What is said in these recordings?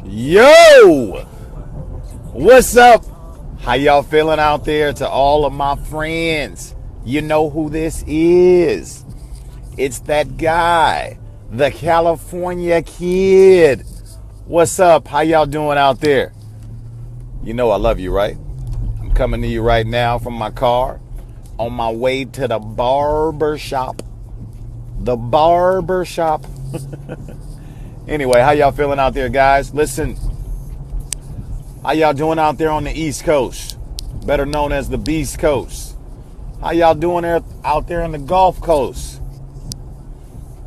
Yo! What's up? How y'all feeling out there? To all of my friends, you know who this is. It's that guy, the California Kid. What's up? How y'all doing out there? You know I love you, right? I'm coming to you right now from my car on my way to the barber shop. The barber shop. Anyway, how y'all feeling out there, guys? Listen, how y'all doing out there on the East Coast, better known as the Beast Coast? How y'all doing out there on the Gulf Coast?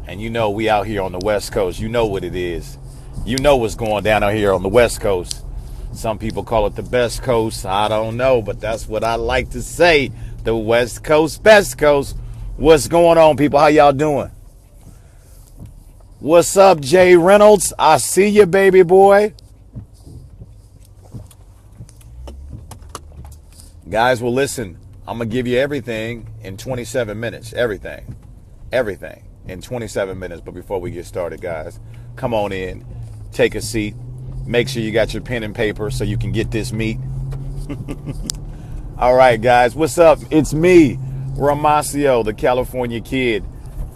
And you know we out here on the West Coast. You know what it is. You know what's going down out here on the West Coast. Some people call it the best coast. I don't know, but that's what I like to say. The West Coast, best coast. What's going on, people? How y'all doing? What's up, Jay Reynolds? I see you, baby boy. Guys, well, listen, I'm going to give you everything in 27 minutes. Everything in 27 minutes. But before we get started, guys, come on in, take a seat. Make sure you got your pen and paper so you can get this meat. All right, guys, what's up? It's me, Romacio, the California Kid,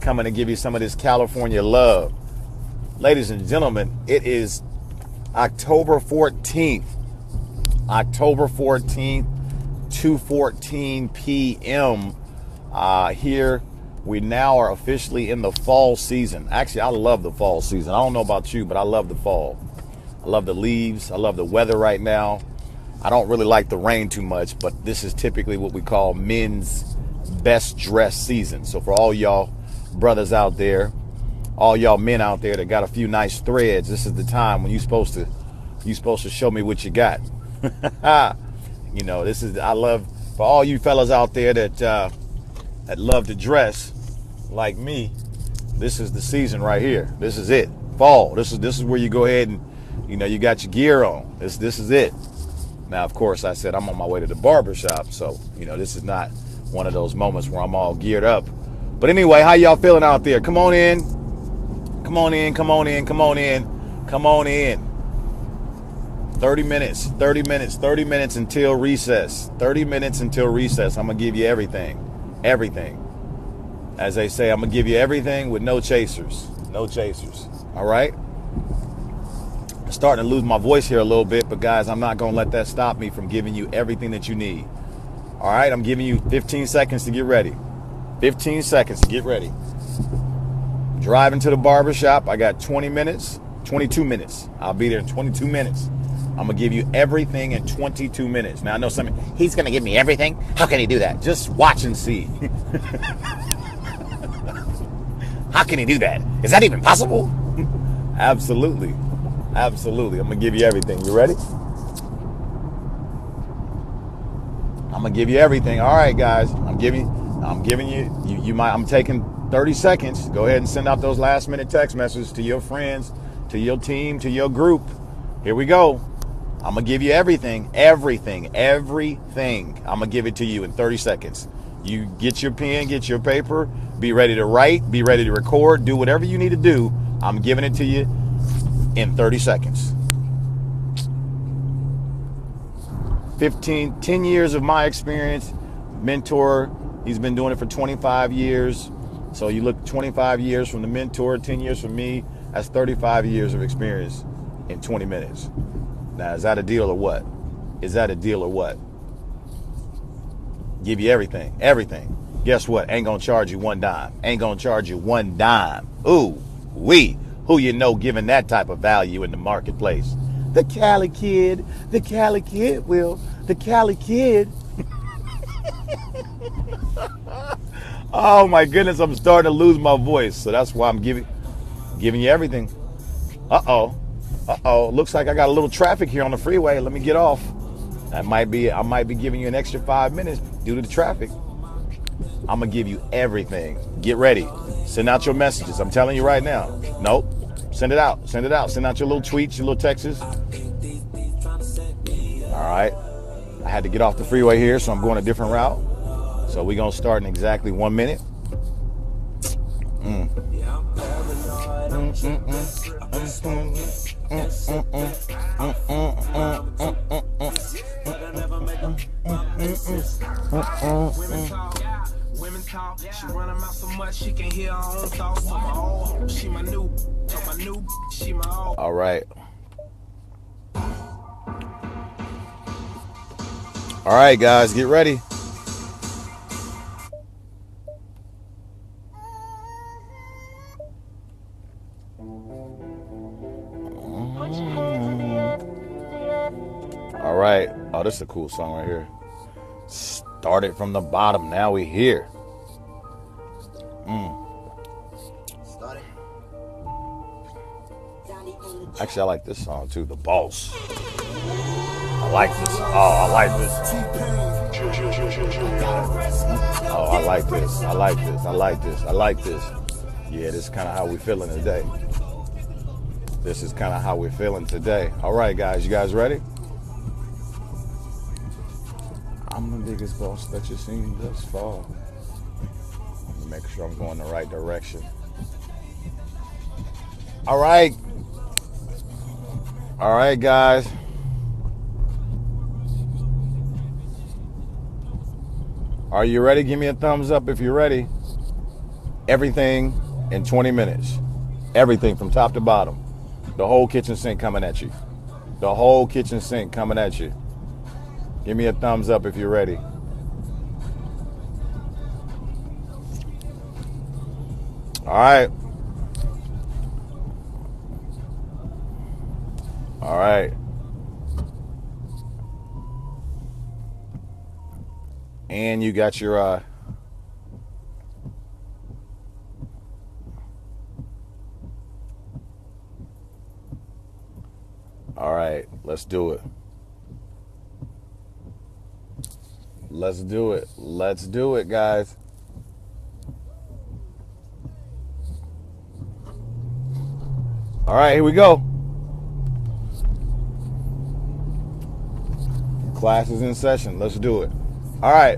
coming to give you some of this California love. Ladies and gentlemen, it is October 14th. October 14th, 2:14 p.m. Here, we now are officially in the fall season. Actually, I love the fall season. I don't know about you, but I love the fall. I love the leaves. I love the weather right now. I don't really like the rain too much, but this is typically what we call men's best dress season. So for all y'all brothers out there, all y'all men out there that got a few nice threads, this is the time when you're supposed to show me what you got. You know, this is, I love, for all you fellas out there that love to dress like me, this is the season right here. This is it. Fall. This is where you go ahead and, you know, you got your gear on. This is it. Now, of course, I said I'm on my way to the barber shop, so, you know, this is not one of those moments where I'm all geared up. But anyway, how y'all feeling out there? Come on in. Come on in, come on in, come on in, come on in. 30 minutes until recess. 30 minutes until recess. I'm going to give you everything. Everything. As they say, I'm going to give you everything with no chasers. No chasers. All right? I'm starting to lose my voice here a little bit, but guys, I'm not going to let that stop me from giving you everything that you need. All right? I'm giving you 15 seconds to get ready. 15 seconds to get ready. Driving to the barber shop. I got 22 minutes. I'll be there in 22 minutes. I'm going to give you everything in 22 minutes. Now, I know something. He's going to give me everything? How can he do that? Just watch and see. How can he do that? Is that even possible? Absolutely. Absolutely. I'm going to give you everything. You ready? I'm going to give you everything. All right, guys. I'm giving you, I'm taking 30 seconds. Go ahead and send out those last minute text messages to your friends, to your team, to your group. Here we go. I'm going to give you everything. I'm going to give it to you in 30 seconds. You get your pen, get your paper, be ready to write, be ready to record, do whatever you need to do. I'm giving it to you in 30 seconds. 10 years of my experience, mentor. He's been doing it for 25 years. So you look 25 years from the mentor, 10 years from me, that's 35 years of experience in 20 minutes. Now, is that a deal or what? Is that a deal or what? Give you everything. Guess what? Ain't gonna charge you one dime. Ooh, who you know giving that type of value in the marketplace? The Cali Kid, Will. The Cali Kid. Oh my goodness, I'm starting to lose my voice. So that's why I'm giving you everything. Uh-oh. Looks like I got a little traffic here on the freeway. Let me get off. I might be giving you an extra 5 minutes due to the traffic. I'm going to give you everything. Get ready. Send out your messages. I'm telling you right now. Nope. Send it out. Send out your little tweets, your little texts. All right. I had to get off the freeway here, so I'm going a different route. So we're going to start in exactly 1 minute. Women talk, she run her mouth so much she can hear her own thoughts. So my old, she my new, she my old. All right. All right, guys, get ready. All right. Oh, this is a cool song right here. Started from the bottom. Now we here. Actually, I like this song too. The Boss. I like this. Oh, I like this. Oh, I like this. I like this. I like this. I like this. Yeah, this is kind of how we feeling today. This is kind of how we're feeling today. All right, guys. You guys ready? I'm the biggest boss that you've seen thus far. Let me make sure I'm going the right direction. All right. All right, guys. Are you ready? Give me a thumbs up if you're ready. Everything in 20 minutes. Everything from top to bottom. The whole kitchen sink coming at you. The whole kitchen sink coming at you. Give me a thumbs up if you're ready. All right. All right. And you got your all right, let's do it. Let's do it. Let's do it, guys. All right, here we go. Class is in session. Let's do it. All right.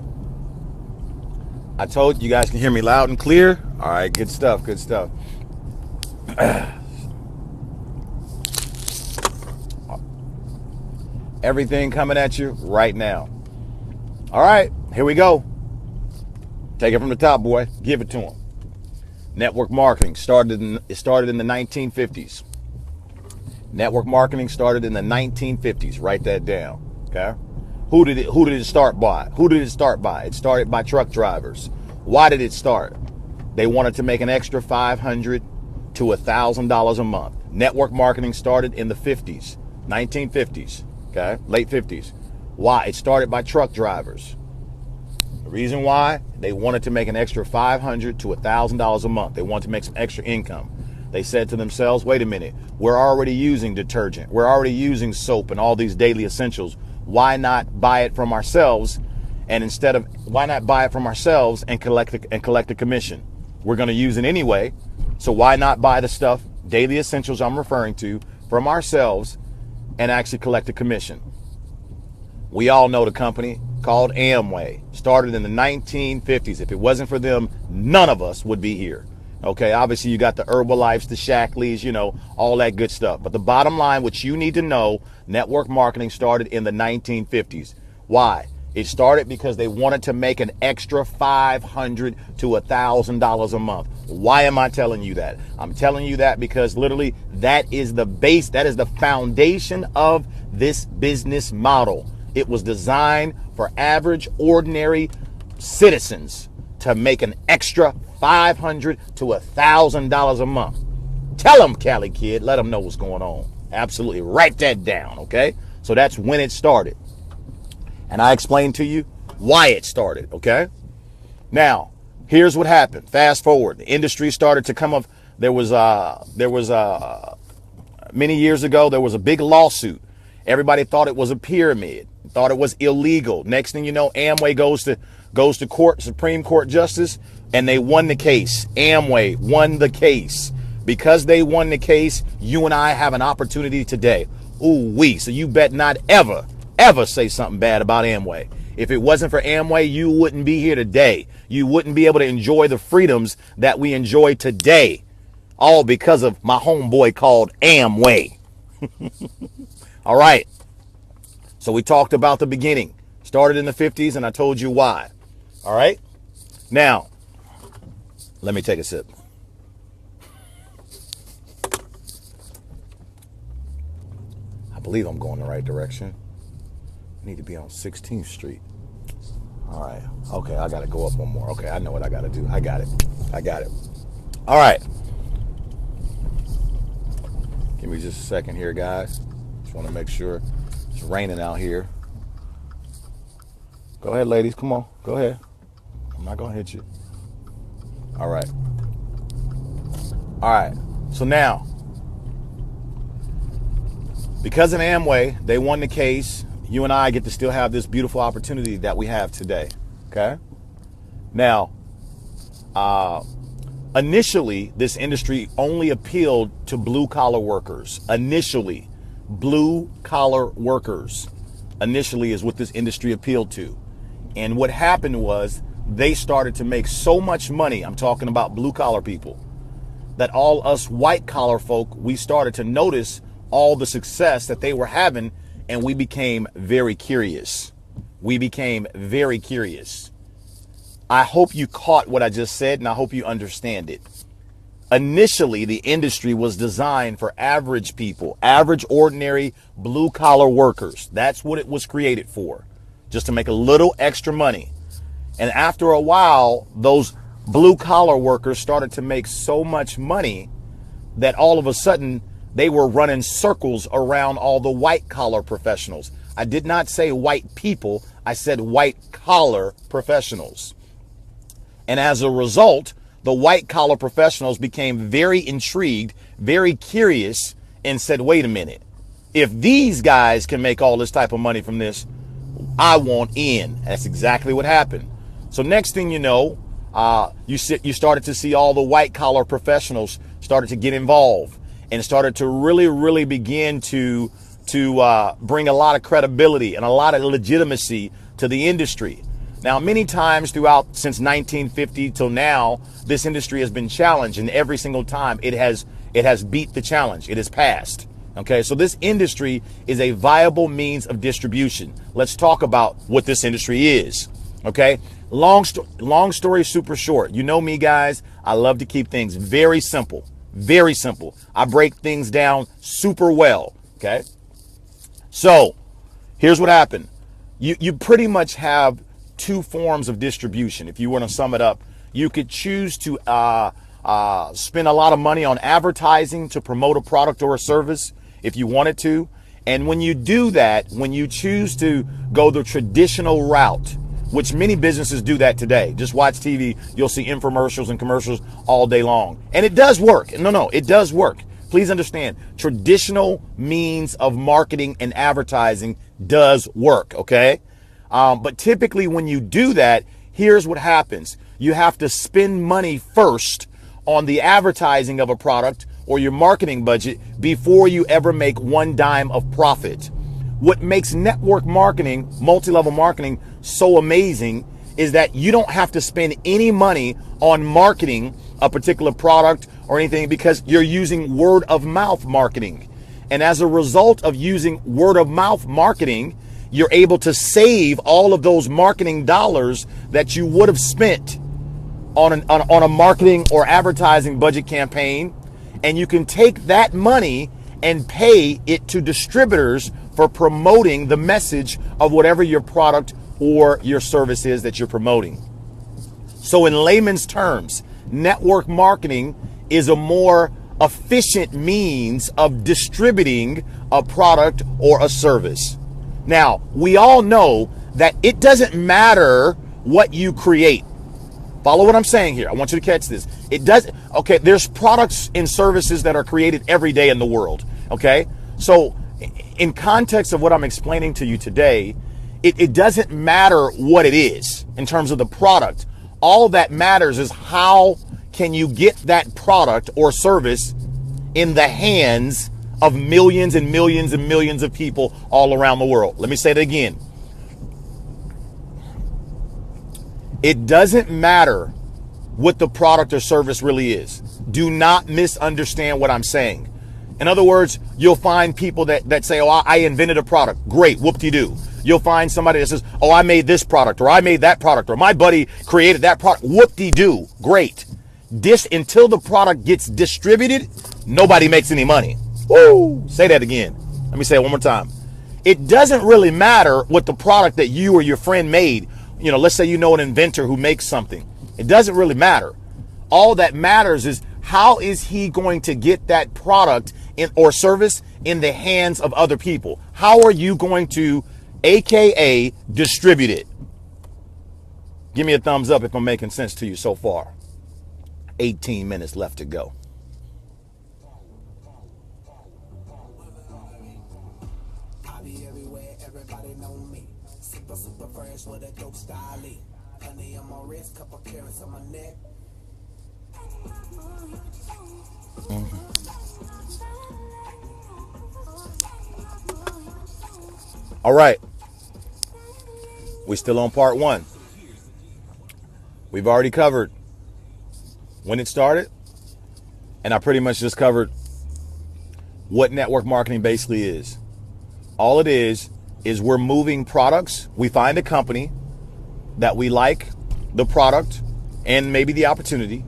I told you guys can hear me loud and clear. All right, good stuff, good stuff. Everything coming at you right now. All right, here we go. Take it from the top, boy. Give it to them. Network marketing started in the 1950s. Network marketing started in the 1950s. Write that down, okay? Who did it start by? Who did it start by? It started by truck drivers. Why did it start? They wanted to make an extra $500 to $1,000 a month. Network marketing started in the 50s, 1950s, okay? Late 50s. Why? It started by truck drivers. The reason why? They wanted to make an extra $500 to $1,000 a month. They wanted to make some extra income. They said to themselves, wait a minute, we're already using detergent. We're already using soap and all these daily essentials. Why not buy it from ourselves? And why not buy it from ourselves and collect a commission? We're going to use it anyway. So why not buy the stuff, daily essentials I'm referring to, from ourselves and actually collect a commission? We all know the company called Amway. Started in the 1950s. If it wasn't for them, none of us would be here. Okay, obviously you got the Herbalifes, the Shackleys, all that good stuff. But the bottom line, which you need to know, network marketing started in the 1950s. Why? It started because they wanted to make an extra $500 to $1,000 a month. Why am I telling you that? I'm telling you that because literally that is the base, that is the foundation of this business model. It was designed for average, ordinary citizens to make an extra $500 to $1,000 a month. Tell them, Cali Kid, let them know what's going on. Absolutely, write that down, okay? So that's when it started. And I explained to you why it started, okay? Now, here's what happened. Fast forward, the industry started to come up. There was many years ago, there was a big lawsuit. Everybody thought it was a pyramid, thought it was illegal. Next thing you know, Amway goes to court, Supreme Court justice, and they won the case. Amway won the case. Because they won the case, you and I have an opportunity today. Ooh-wee. So you bet not ever say something bad about Amway. If it wasn't for Amway, you wouldn't be here today. You wouldn't be able to enjoy the freedoms that we enjoy today. All because of my homeboy called Amway. All right. So we talked about the beginning. Started in the 50s, and I told you why. All right. Now, let me take a sip. I believe I'm going the right direction. I need to be on 16th Street. All right. Okay, I got to go up one more. Okay, I know what I got to do. I got it. All right. Give me just a second here, guys. Just want to make sure. It's raining out here. Go ahead, ladies. Come on. Go ahead. I'm not going to hit you. All right. All right. So now, because of Amway, they won the case. You and I get to still have this beautiful opportunity that we have today. Okay? Now, initially, this industry only appealed to blue-collar workers. Initially, blue-collar workers initially is what this industry appealed to. And what happened was they started to make so much money, I'm talking about blue-collar people, that all us white-collar folk, we started to notice all the success that they were having, and we became very curious. I hope you caught what I just said, and I hope you understand it. Initially, the industry was designed for average people, average, ordinary, blue-collar workers. That's what it was created for, just to make a little extra money. And after a while, those blue-collar workers started to make so much money that all of a sudden, they were running circles around all the white-collar professionals. I did not say white people. I said white-collar professionals. And as a result, the white-collar professionals became very intrigued, very curious, and said, wait a minute. If these guys can make all this type of money from this, I want in. That's exactly what happened. So next thing you know, you started to see all the white-collar professionals started to get involved and started to really begin to bring a lot of credibility and a lot of legitimacy to the industry. Now, many times throughout since 1950 till now, this industry has been challenged, and every single time it has beat the challenge. It has passed. Okay, so this industry is a viable means of distribution. Let's talk about what this industry is. Okay, long story super short. You know me, guys. I love to keep things very simple. Very simple. I break things down super well. Okay. So here's what happened. You pretty much have two forms of distribution. If you want to sum it up, you could choose to spend a lot of money on advertising to promote a product or a service if you wanted to. And when you do that, when you choose to go the traditional route, which many businesses do that today. Just watch TV. You'll see infomercials and commercials all day long. And it does work. No, it does work. Please understand, traditional means of marketing and advertising does work, okay? But typically when you do that, here's what happens. You have to spend money first on the advertising of a product or your marketing budget before you ever make one dime of profit. What makes network marketing, multi-level marketing so amazing is that you don't have to spend any money on marketing a particular product or anything because you're using word of mouth marketing. And as a result of using word of mouth marketing, you're able to save all of those marketing dollars that you would have spent on a marketing or advertising budget campaign. And you can take that money and pay it to distributors for promoting the message of whatever your product or your service is that you're promoting. So in layman's terms, network marketing is a more efficient means of distributing a product or a service. Now, we all know that it doesn't matter what you create. Follow what I'm saying here. I want you to catch this. It does. Okay, there's products and services that are created every day in the world. Okay, so in context of what I'm explaining to you today, it doesn't matter what it is in terms of the product. All that matters is how can you get that product or service in the hands of millions and millions and millions of people all around the world. Let me say it again. It doesn't matter what the product or service really is. Do not misunderstand what I'm saying. In other words, you'll find people that say, oh, I invented a product. Great, whoop-de-doo. You'll find somebody that says, oh, I made this product, or I made that product, or my buddy created that product. Whoop-de-doo. Great. Until the product gets distributed, nobody makes any money. Woo! Say that again. Let me say it one more time. It doesn't really matter what the product that you or your friend made. You know, let's say you know an inventor who makes something. It doesn't really matter. All that matters is how is he going to get that product or service in the hands of other people? How are you going to, AKA, distribute it? Give me a thumbs up if I'm making sense to you so far. 18 minutes left to go. I be everywhere, everybody know me. Super fresh with a dope style. Honey on my wrist, couple carrots on my neck. All right. We're still on part one. We've already covered when it started, and I pretty much just covered what network marketing basically is. All it is we're moving products. We find a company that we like the product and maybe the opportunity,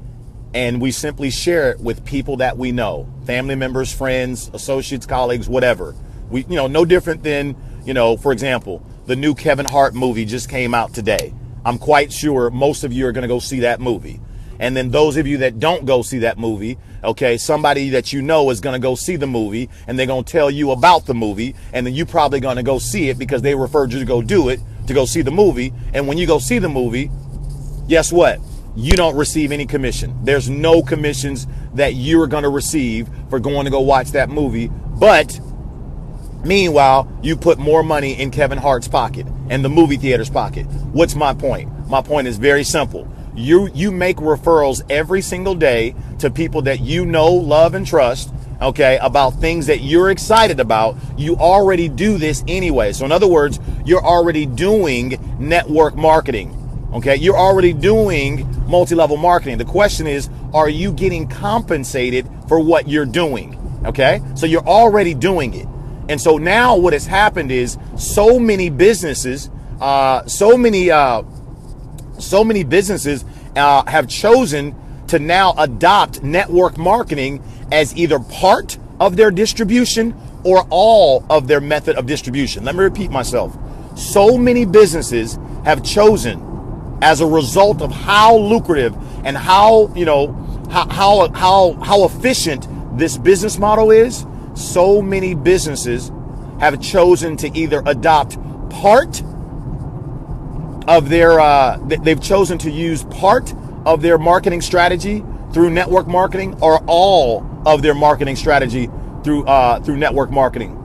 and we simply share it with people that we know, family members, friends, associates, colleagues, whatever. We, no different than, for example, the new Kevin Hart movie just came out today. I'm quite sure most of you are going to go see that movie. And then those of you that don't go see that movie, okay, somebody that you know is going to go see the movie, and they're going to tell you about the movie, and then you probably going to go see it because they referred you to go do it, to go see the movie. And when you go see the movie, guess what? You don't receive any commission. There's no commissions that you're going to receive for going to go watch that movie. But meanwhile, you put more money in Kevin Hart's pocket and the movie theater's pocket. What's my point? My point is very simple. You make referrals every single day to people that you know, love, and trust, okay, about things that you're excited about. You already do this anyway. So in other words, you're already doing network marketing, okay? You're already doing multi-level marketing. The question is, are you getting compensated for what you're doing, okay? So you're already doing it. And so now what has happened is so many businesses, so many businesses have chosen to now adopt network marketing as either part of their distribution or all of their method of distribution. Let me repeat myself. So many businesses have chosen, as a result of how lucrative and how efficient this business model is, so many businesses have chosen to either adopt part of their, they've chosen to use part of their marketing strategy through network marketing, or all of their marketing strategy through network marketing.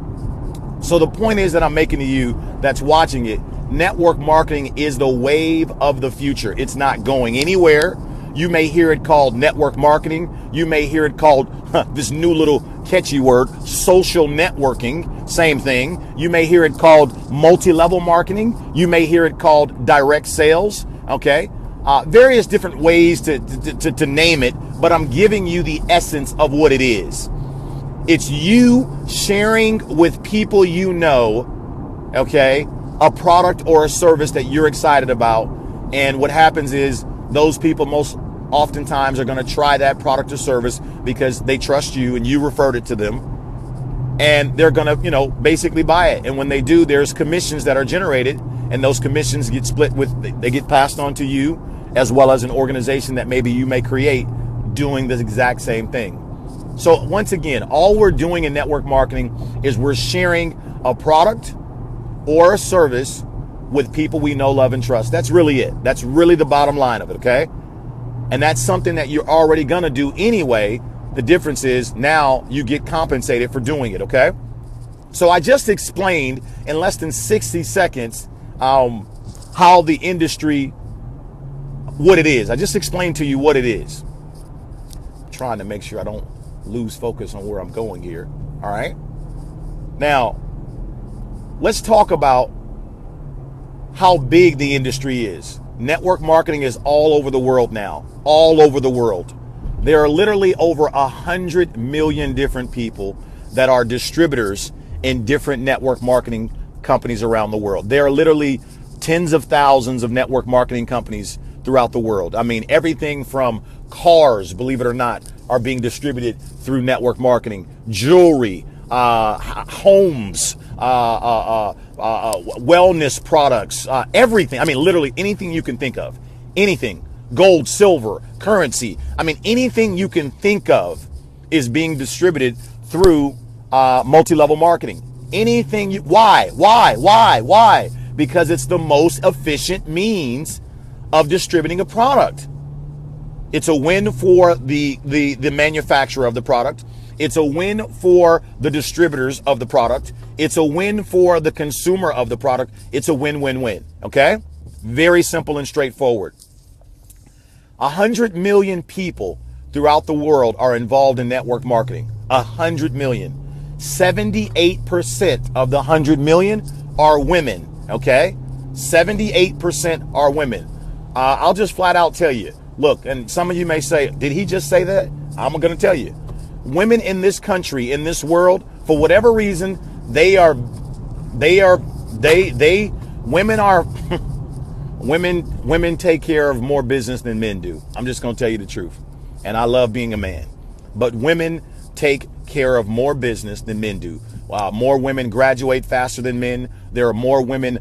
So the point is that I'm making to you that's watching it, network marketing is the wave of the future. It's not going anywhere. You may hear it called network marketing. You may hear it called this new little catchy word, social networking. Same thing. You may hear it called multi-level marketing. You may hear it called direct sales. Okay, various different ways to name it, but I'm giving you the essence of what it is. It's you sharing with people you know, okay, a product or a service that you're excited about. And what happens is those people most oftentimes are going to try that product or service because they trust you and you referred it to them. And they're going to, basically buy it. And when they do, there's commissions that are generated, and those commissions get split they get passed on to you, as well as an organization that maybe you may create doing the exact same thing. So once again, all we're doing in network marketing is we're sharing a product or a service with people we know, love, and trust. That's really it. That's really the bottom line of it, okay? And that's something that you're already going to do anyway. The difference is now you get compensated for doing it, okay? So I just explained in less than 60 seconds how the industry, what it is. I just explained to you what it is. I'm trying to make sure I don't lose focus on where I'm going here, all right? Now, let's talk about how big the industry is. Network marketing is all over the world now, all over the world. There are literally over 100 million different people that are distributors in different network marketing companies around the world. There are literally tens of thousands of network marketing companies throughout the world. I mean, everything from cars, believe it or not, are being distributed through network marketing, jewelry, homes, wellness products, everything. I mean, literally anything you can think of, anything, gold, silver, currency. I mean, anything you can think of is being distributed through multi-level marketing. Anything why? Because it's the most efficient means of distributing a product. It's a win for the manufacturer of the product. It's a win for the distributors of the product. It's a win for the consumer of the product. It's a win-win-win, okay? Very simple and straightforward. 100 million people throughout the world are involved in network marketing. 100 million. 78% of the 100 million are women, okay? 78% are women. I'll just flat out tell you, look, and some of you may say, did he just say that? I'm going to tell you. Women in this country, in this world, for whatever reason, women take care of more business than men do. I'm just going to tell you the truth. And I love being a man. But women take care of more business than men do. More women graduate faster than men. There are more women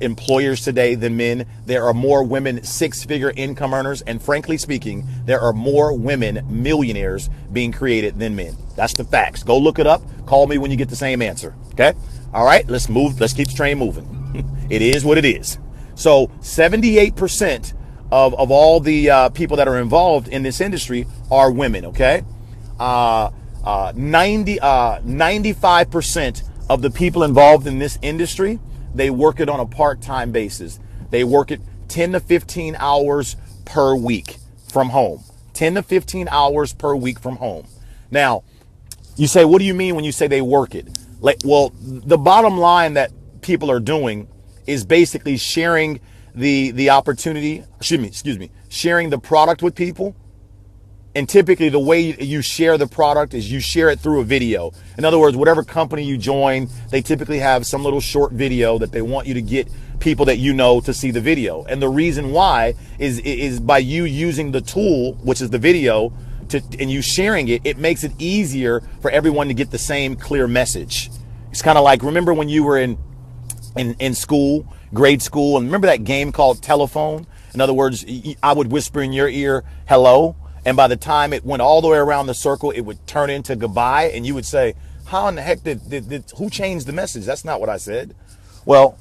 employers today than men. There are more women six-figure income earners. And frankly speaking, there are more women millionaires being created than men. That's the facts. Go look it up. Call me when you get the same answer. Okay? All right, let's move. Let's keep the train moving. It is what it is. So 78% of all the people that are involved in this industry are women, okay? 95% of the people involved in this industry, they work it on a part-time basis. They work it 10 to 15 hours per week from home. 10 to 15 hours per week from home. Now, you say, what do you mean when you say they work it? Well, the bottom line that people are doing is basically sharing the opportunity, sharing the product with people. And typically the way you share the product is you share it through a video. In other words, whatever company you join, they typically have some little short video that they want you to get people that you know to see the video. And the reason why is by you using the tool, which is the video, and you sharing it, it makes it easier for everyone to get the same clear message. It's kind of like, remember when you were in school, grade school, and remember that game called telephone? In other words, I would whisper in your ear, hello. And by the time it went all the way around the circle, it would turn into goodbye. And you would say, how in the heck who changed the message? That's not what I said. Well,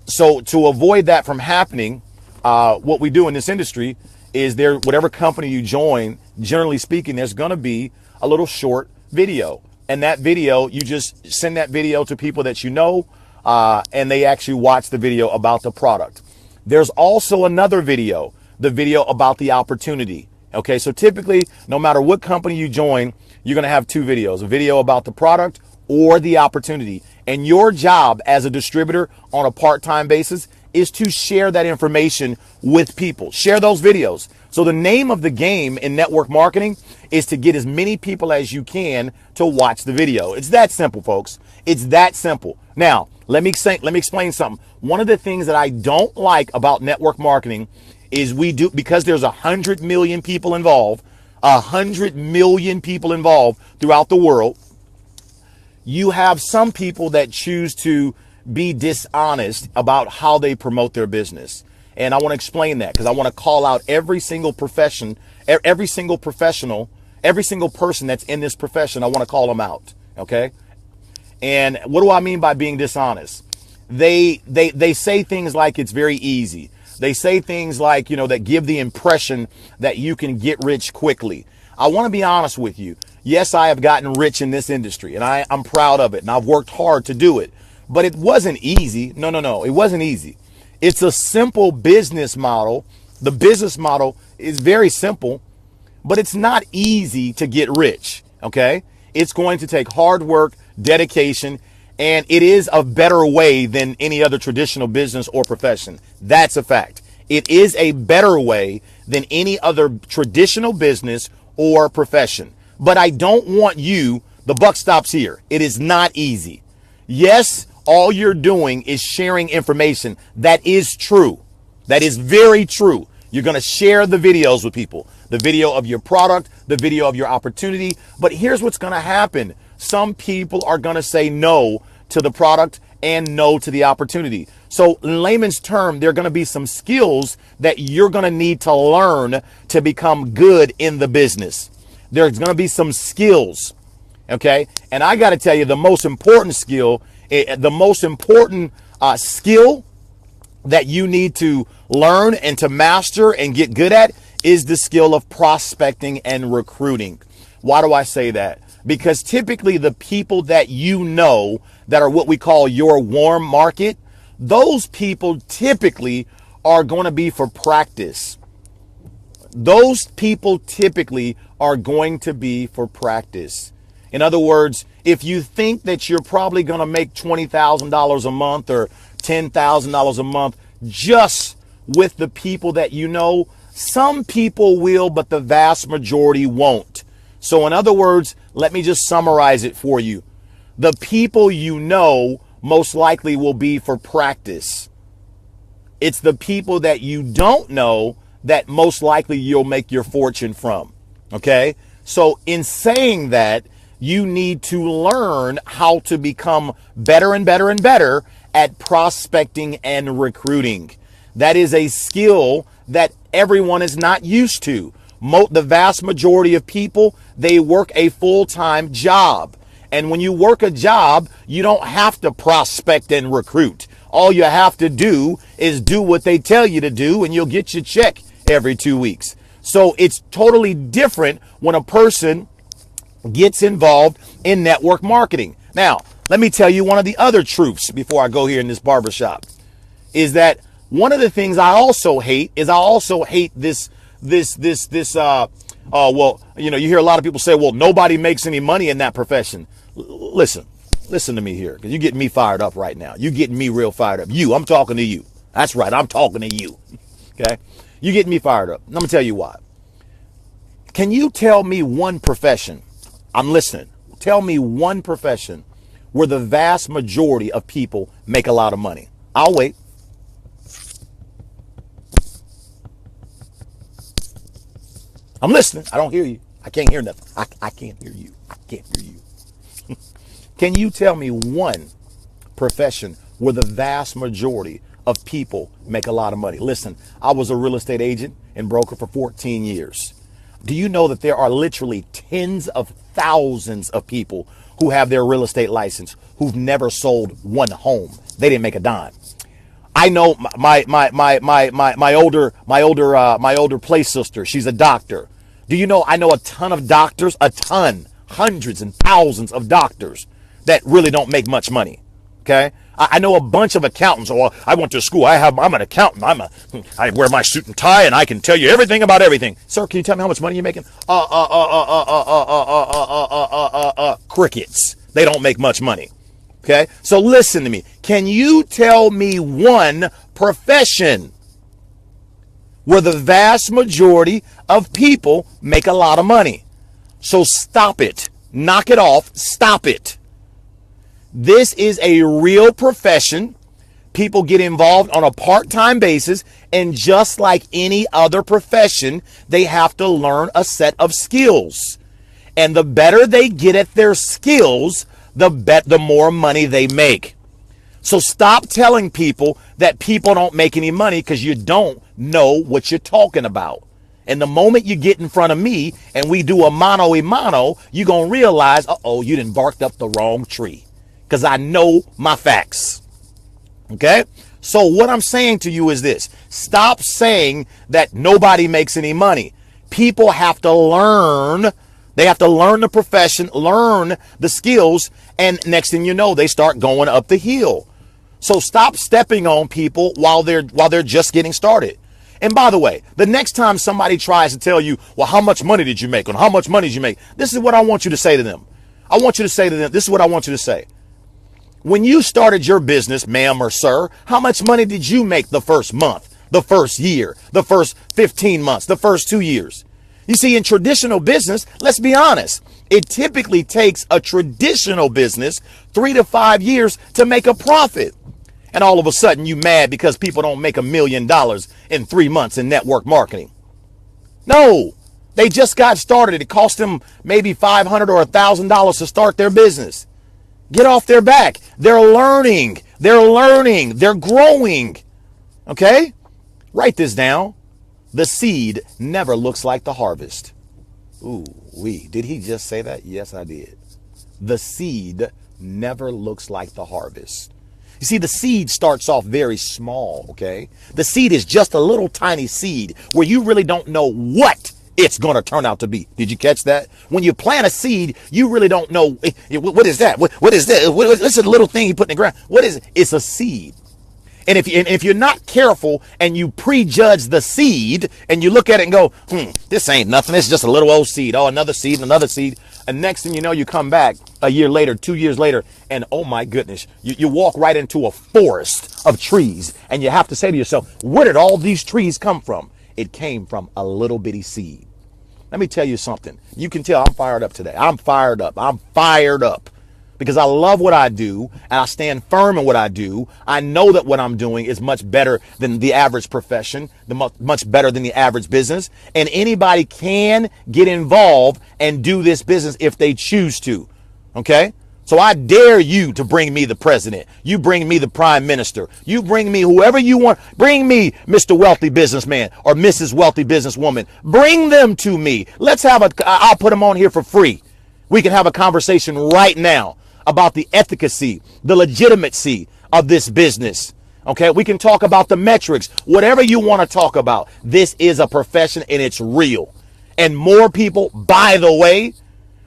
so to avoid that from happening, what we do in this industry is whatever company you join, generally speaking, there's going to be a little short video. And that video, you just send that video to people that you know, and they actually watch the video about the product. There's also another video, the video about the opportunity. Okay, so typically, no matter what company you join, you're going to have two videos, a video about the product or the opportunity. And your job as a distributor on a part-time basis is to share that information with people. Share those videos. So the name of the game in network marketing is to get as many people as you can to watch the video. It's that simple, folks. It's that simple. Now, let me explain something. One of the things that I don't like about network marketing is because there's 100 million people involved, 100 million people involved throughout the world. You have some people that choose to be dishonest about how they promote their business. And I want to explain that because I want to call out every single professional, every single person that's in this profession. I want to call them out. Okay. And what do I mean by being dishonest? They say things like it's very easy. They say things like, that give the impression that you can get rich quickly. I want to be honest with you. Yes, I have gotten rich in this industry and I'm proud of it and I've worked hard to do it, but it wasn't easy. No, it wasn't easy. It's a simple business model. The business model is very simple, but it's not easy to get rich. Okay. It's going to take hard work, dedication, and it is a better way than any other traditional business or profession. That's a fact. It is a better way than any other traditional business or profession. But I don't want you The buck stops here. It is not easy. Yes, all you're doing is sharing information. That is true. That is very true. You're going to share the videos with people, the video of your product, the video of your opportunity. But here's what's going to happen. Some people are going to say no to the product and no to the opportunity. So in layman's term, there are going to be some skills that you're going to need to learn to become good in the business. There's going to be some skills. Okay. And I got to tell you, the most important skill that you need to learn and to master and get good at is the skill of prospecting and recruiting. Why do I say that? Because typically the people that you know that are what we call your warm market, those people typically are going to be for practice. Those people typically are going to be for practice. In other words, if you think that you're probably going to make $20,000 a month or $10,000 a month just with the people that you know, some people will, but the vast majority won't. So in other words, let me just summarize it for you. The people you know most likely will be for practice. It's the people that you don't know that most likely you'll make your fortune from. Okay? So in saying that, you need to learn how to become better and better and better at prospecting and recruiting. That is a skill that everyone is not used to. The vast majority of people, they work a full-time job. And when you work a job, you don't have to prospect and recruit. All you have to do is do what they tell you to do, and you'll get your check every 2 weeks. So it's totally different when a person gets involved in network marketing. Now, let me tell you one of the other truths before I go here in this barbershop is that one of the things I also hate is this, well, you know, you hear a lot of people say, well, nobody makes any money in that profession. Listen to me here, because you're getting me fired up right now. You're getting me real fired up. I'm talking to you. That's right. I'm talking to you. Okay. You're getting me fired up. I'm going to tell you why. Can you tell me one profession? I'm listening. Tell me one profession where the vast majority of people make a lot of money. I'll wait. I'm listening. I don't hear you. I can't hear nothing. I can't hear you. I can't hear you. Can you tell me one profession where the vast majority of people make a lot of money? Listen, I was a real estate agent and broker for 14 years. Do you know that there are literally tens of thousands of people who have their real estate license who've never sold one home? They didn't make a dime. I know my older play sister. She's a doctor. Do you know I know a ton of doctors, hundreds and thousands of doctors that really don't make much money. Okay. I know a bunch of accountants. Oh, I went to school. I'm an accountant. I wear my suit and tie, and I can tell you everything about everything. Sir, can you tell me how much money you're making? Crickets. They don't make much money. Okay. So listen to me. Can you tell me one profession where the vast majority of people make a lot of money? So stop it. Knock it off. Stop it. This is a real profession. People get involved on a part-time basis, and just like any other profession, they have to learn a set of skills. And the better they get at their skills, the more money they make. So stop telling people that people don't make any money because you don't know what you're talking about. And the moment you get in front of me and we do a mano, you're going to realize, you done barked up the wrong tree. Because I know my facts. Okay? So what I'm saying to you is this. Stop saying that nobody makes any money. People have to learn. They have to learn the profession, learn the skills, and next thing you know, they start going up the hill. So stop stepping on people while they're just getting started. And by the way, the next time somebody tries to tell you, well, how much money did you make? Or how much money did you make? This is what I want you to say to them. I want you to say to them, this is what I want you to say. When you started your business, ma'am or sir, how much money did you make the first month, the first year, the first 15 months, the first 2 years? You see, in traditional business, let's be honest, It typically takes a traditional business 3 to 5 years to make a profit. And all of a sudden you mad because people don't make $1 million in 3 months in network marketing. No, they just got started. It cost them maybe $500 or $1,000 to start their business. Get off their back. They're learning. They're growing. Okay? Write this down. The seed never looks like the harvest. Ooh, did he just say that? Yes, I did. The seed never looks like the harvest. You see, the seed starts off very small, okay? The seed is just a little tiny seed where you really don't know what it's going to turn out to be. Did you catch that? When you plant a seed, you really don't know. What is that? What is that? What's the little thing you put in the ground? What is it? It's a seed. And if you're not careful and you prejudge the seed and you look at it and go, this ain't nothing. It's just a little old seed. Oh, another seed, another seed. And next thing you know, you come back a year later, 2 years later, and oh my goodness, you walk right into a forest of trees. And you have to say to yourself, where did all these trees come from? It came from a little bitty seed. Let me tell you something. You can tell I'm fired up today. I'm fired up. I'm fired up. Because I love what I do and I stand firm in what I do. I know that what I'm doing is much better than the average profession, much better than the average business. And anybody can get involved and do this business if they choose to. Okay? So I dare you to bring me the president. You bring me the prime minister. You bring me whoever you want. Bring me Mr. Wealthy Businessman or Mrs. Wealthy Businesswoman. Bring them to me. I'll put them on here for free. We can have a conversation right now about the efficacy, the legitimacy of this business. Okay, we can talk about the metrics, whatever you want to talk about. This is a profession and it's real. And more people, by the way,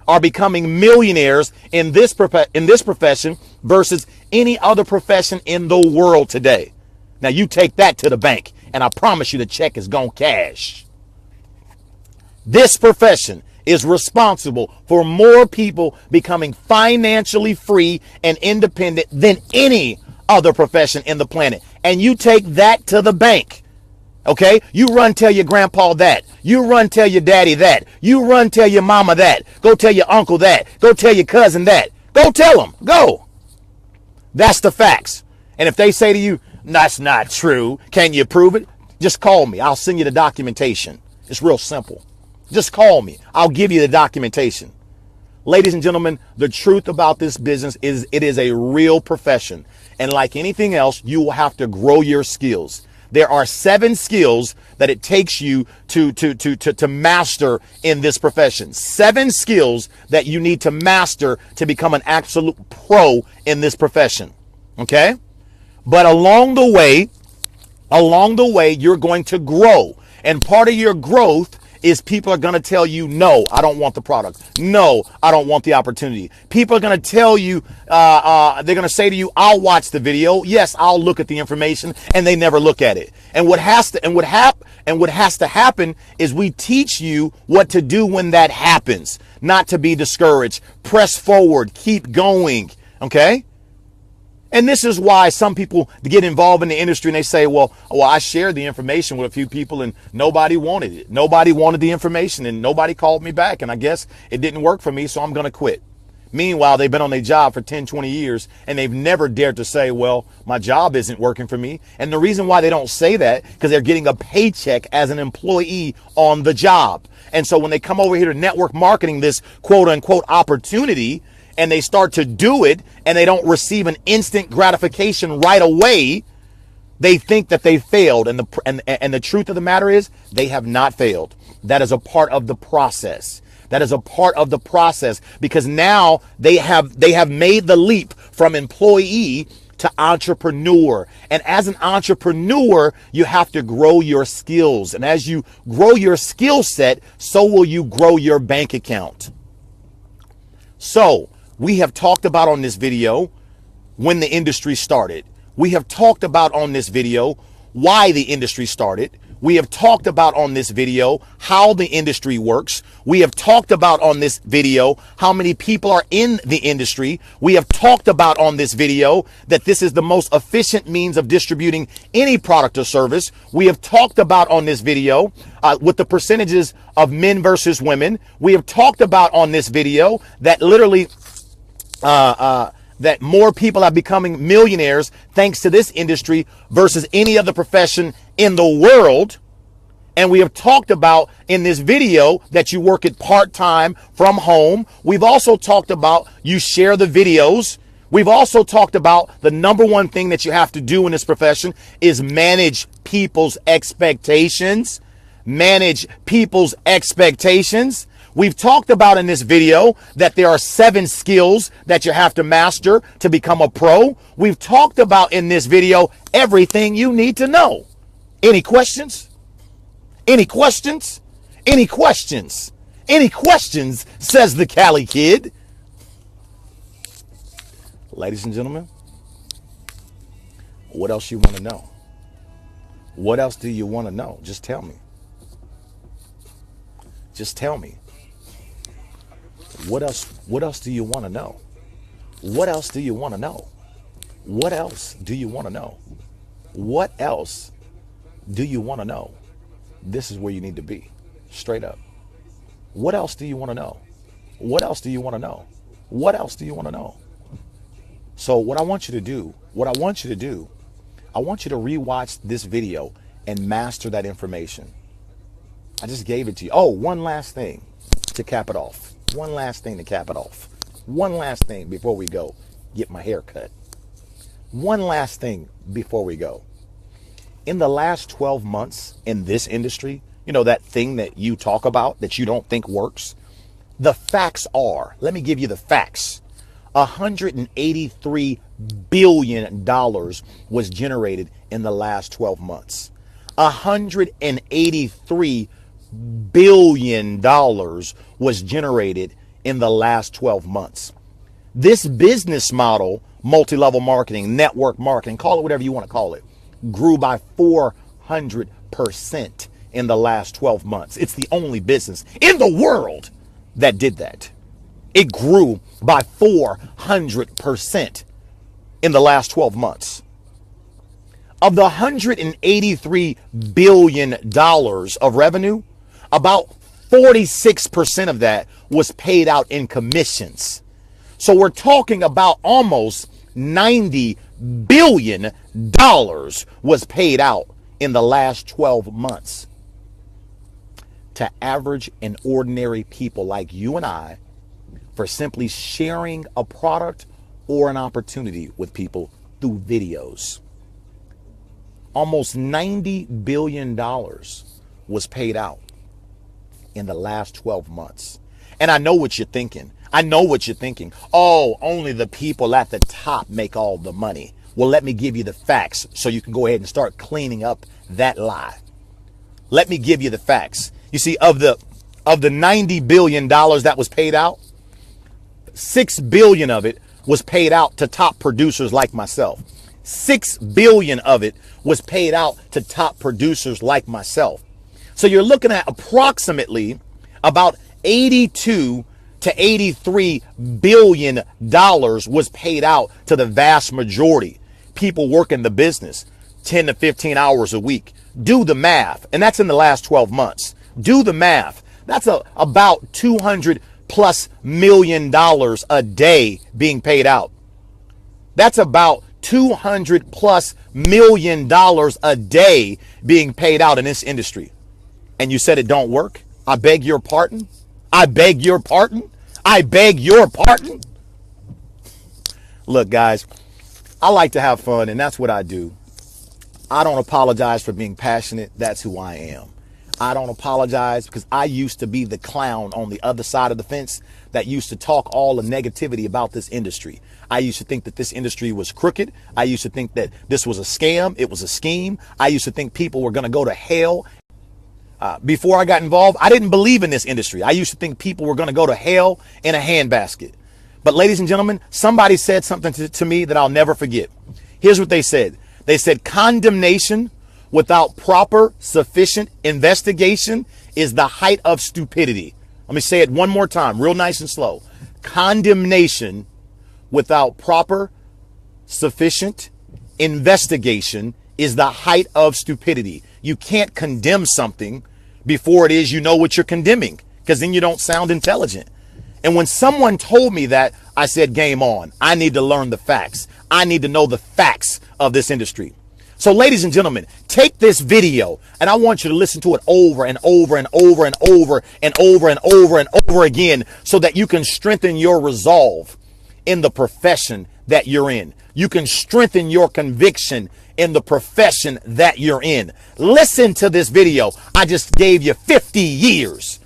are becoming millionaires in this profession versus any other profession in the world today. Now you take that to the bank and I promise you the check is gonna cash. This profession is responsible for more people becoming financially free and independent than any other profession in the planet. And you take that to the bank. Okay? You run tell your grandpa that. You run tell your daddy that. You run tell your mama that. Go tell your uncle that. Go tell your cousin that. Go tell them. Go. That's the facts. And if they say to you, that's not true, can you prove it? Just call me. I'll send you the documentation. It's real simple. Just call me. I'll give you the documentation. Ladies and gentlemen, the truth about this business is it is a real profession. And like anything else, you will have to grow your skills. There are 7 skills that it takes you to master in this profession. 7 skills that you need to master to become an absolute pro in this profession. Okay? But along the way, you're going to grow. And part of your growth is people are going to tell you, no, I don't want the product. No, I don't want the opportunity. People are going to tell you, they're going to say to you, I'll watch the video. Yes, I'll look at the information, and they never look at it. And what has to happen is we teach you what to do when that happens, not to be discouraged. Press forward, keep going. Okay? And this is why some people get involved in the industry and they say, well, I shared the information with a few people and nobody wanted it. Nobody wanted the information and nobody called me back. And I guess it didn't work for me, so I'm going to quit. Meanwhile, they've been on their job for 10, 20 years and they've never dared to say, well, my job isn't working for me. And the reason why they don't say that, because they're getting a paycheck as an employee on the job. And so when they come over here to network marketing, this quote unquote opportunity, and they start to do it and they don't receive an instant gratification right away, they think that they failed. And the truth of the matter is they have not failed. That is a part of the process. That is a part of the process because now they have made the leap from employee to entrepreneur. And as an entrepreneur, you have to grow your skills. And as you grow your skill set, so will you grow your bank account. So, we have talked about on this video when the industry started. We have talked about on this video why the industry started. We have talked about on this video how the industry works. We have talked about on this video how many people are in the industry. We have talked about on this video that this is the most efficient means of distributing any product or service. We have talked about on this video with the percentages of men versus women. We have talked about on this video that literally that more people are becoming millionaires thanks to this industry versus any other profession in the world. And we have talked about in this video that you work it part-time from home. We've also talked about you share the videos. We've also talked about the number one thing that you have to do in this profession is manage people's expectations. Manage people's expectations. We've talked about in this video that there are 7 skills that you have to master to become a pro. We've talked about in this video everything you need to know. Any questions? Any questions? Any questions? Any questions, says the Cali Kid. Ladies and gentlemen, what else you want to know? What else do you want to know? Just tell me. Just tell me. What else do you want to know? What else do you want to know? What else do you want to know? What else do you want to know? This is where you need to be. Straight up. What else do you want to know? What else do you want to know? What else do you want to know? So what I want you to do, I want you to rewatch this video and master that information. I just gave it to you. Oh, one last thing to cap it off. One last thing to cap it off. One last thing before we go. Get my hair cut. One last thing before we go. In the last 12 months in this industry, you know, that thing that you talk about that you don't think works, the facts are, let me give you the facts. $183 billion was generated in the last 12 months. $183 billion was generated in the last 12 months. This business model, multi-level marketing, network marketing, call it whatever you want to call it, grew by 400% in the last 12 months. It's the only business in the world that did that. It grew by 400% in the last 12 months. Of the $183 billion of revenue, about 46% of that was paid out in commissions. So we're talking about almost $90 billion was paid out in the last 12 months to average and ordinary people like you and I for simply sharing a product or an opportunity with people through videos. Almost $90 billion was paid out in the last 12 months. And I know what you're thinking. I know what you're thinking. Oh, only the people at the top make all the money. Well, let me give you the facts so you can go ahead and start cleaning up that lie. Let me give you the facts. You see, of the $90 billion that was paid out, $6 billion of it was paid out to top producers like myself. $6 billion of it was paid out to top producers like myself. So you're looking at approximately about 82 to $83 billion was paid out to the vast majority. People working the business 10 to 15 hours a week. Do the math. And that's in the last 12 months. Do the math. That's about $200+ million a day being paid out. That's about $200+ million a day being paid out in this industry. And you said it don't work? I beg your pardon? I beg your pardon? I beg your pardon? Look, guys, I like to have fun, and that's what I do. I don't apologize for being passionate. That's who I am. I don't apologize because I used to be the clown on the other side of the fence that used to talk all the negativity about this industry. I used to think that this industry was crooked. I used to think that this was a scam. It was a scheme. I used to think people were going to go to hell. Before I got involved, I didn't believe in this industry. I used to think people were going to go to hell in a handbasket. But ladies and gentlemen, somebody said something to me that I'll never forget. Here's what they said. They said condemnation without proper, sufficient investigation is the height of stupidity. Let me say it one more time, real nice and slow. Condemnation without proper, sufficient investigation is the height of stupidity. You can't condemn something before it is you know what you're condemning, because then you don't sound intelligent. And when someone told me that, I said, game on. I need to learn the facts. I need to know the facts of this industry. So ladies and gentlemen, take this video and I want you to listen to it over and over and over and over and over and over and over again so that you can strengthen your resolve in the profession that you're in. You can strengthen your conviction in the profession that you're in. Listen to this video. I just gave you 50 years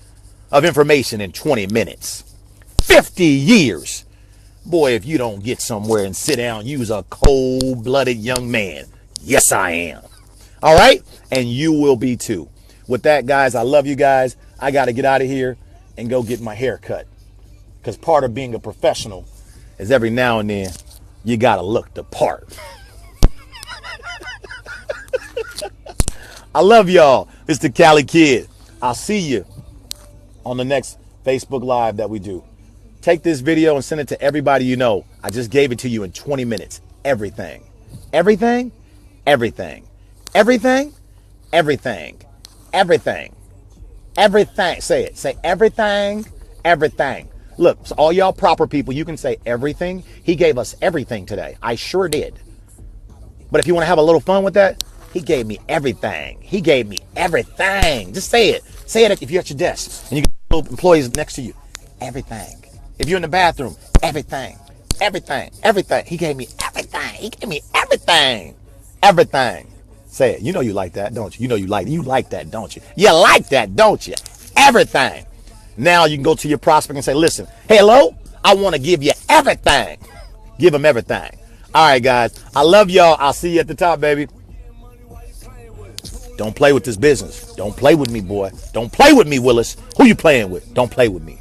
of information in 20 minutes. 50 years. Boy, if you don't get somewhere and sit down, you's a cold-blooded young man. Yes, I am. All right? And you will be too. With that, guys, I love you guys. I got to get out of here and go get my hair cut. Because part of being a professional is every now and then you got to look the part. I love y'all. It's the Cali Kid. I'll see you on the next Facebook Live that we do. Take this video and send it to everybody you know. I just gave it to you in 20 minutes. Everything. Everything. Everything. Everything. Everything. Everything. Everything. Say it. Say everything. Everything. Look, so all y'all proper people, you can say everything. He gave us everything today. I sure did. But if you want to have a little fun with that, he gave me everything. He gave me everything. Just say it. Say it if you're at your desk and you got little employees next to you. Everything. If you're in the bathroom, everything. Everything. Everything. He gave me everything. He gave me everything. Everything. Say it. You know you like that, don't you? You know you like that, don't you? You like that, don't you? Everything. Now you can go to your prospect and say, listen, hello, I want to give you everything. Give them everything. All right, guys. I love y'all. I'll see you at the top, baby. Don't play with this business. Don't play with me, boy. Don't play with me, Willis. Who you playing with? Don't play with me.